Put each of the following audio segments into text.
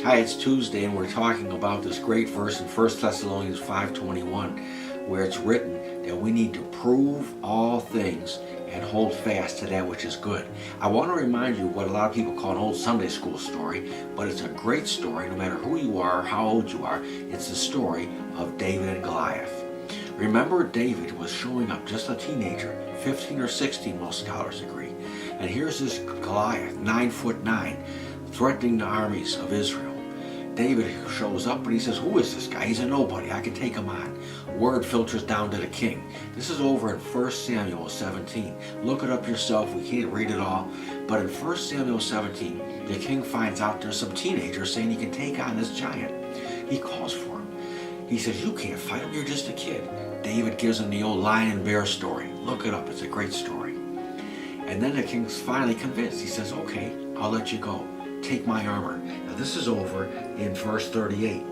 Hi, it's Tuesday and we're talking about this great verse in 1 Thessalonians 5:21 where it's written that we need to prove all things and hold fast to that which is good. I want to remind you what a lot of people call an old Sunday school story, but it's a great story no matter who you are or how old you are. It's the story of David and Goliath. Remember, David was showing up just a teenager, 15 or 16 most scholars agree. And here's this Goliath, 9'9", threatening the armies of Israel. David shows up and he says, who is this guy? He's a nobody. I can take him on. Word filters down to the king. This is over in 1 Samuel 17. Look it up yourself. We can't read it all. But in 1 Samuel 17, the king finds out there's some teenager saying he can take on this giant. He calls for him. He says, you can't fight him. You're just a kid. David gives him the old lion and bear story. Look it up. It's a great story. And then the king's finally convinced. He says, okay, I'll let you go. Take my armor. Now this is over in verse 38.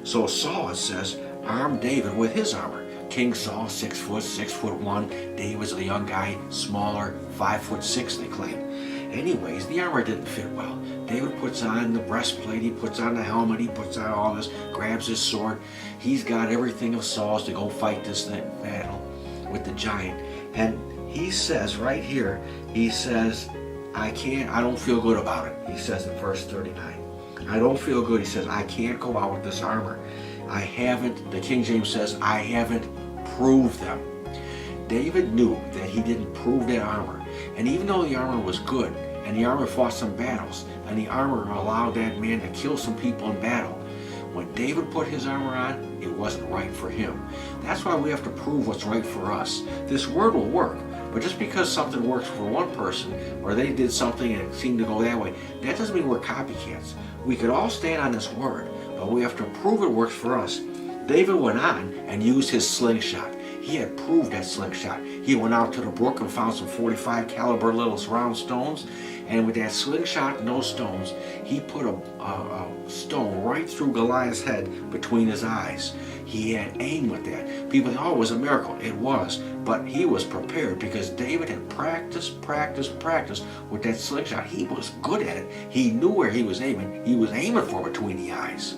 So Saul, it says, armed David with his armor. King Saul, 6 foot, 6'1". David's a young guy, smaller, 5'6", they claim. Anyways, the armor didn't fit well. David puts on the breastplate, he puts on the helmet, he puts on all this, grabs his sword. He's got everything of Saul's to go fight this battle with the giant. And he says right here, he says, I don't feel good about it. He says in verse 39. I don't feel good. He says, I can't go out with this armor. I haven't, the King James says, I haven't proved them. David knew that he didn't prove that armor. And even though the armor was good, and the armor fought some battles, and the armor allowed that man to kill some people in battle, when David put his armor on, it wasn't right for him. That's why we have to prove what's right for us. This word will work. But just because something works for one person, or they did something and it seemed to go that way, that doesn't mean we're copycats. We could all stand on this word, but we have to prove it works for us. David went on and used his slingshot. He had proved that slingshot. He went out to the brook and found some 45 caliber little round stones, and with that slingshot and those stones, he put a stone right through Goliath's head between his eyes. He had aim with that. People think, oh, it was a miracle. It was, but he was prepared because David had practiced with that slingshot. He was good at it. He knew where he was aiming. He was aiming for between the eyes.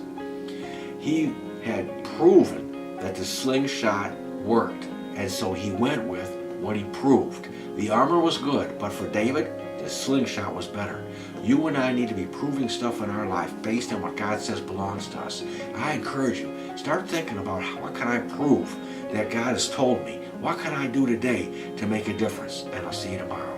He had proven that the slingshot worked, and so he went with what he proved. The armor was good, but for David, the slingshot was better. You and I need to be proving stuff in our life based on what God says belongs to us. I encourage you, start thinking about what can I prove that God has told me? What can I do today to make a difference? And I'll see you tomorrow.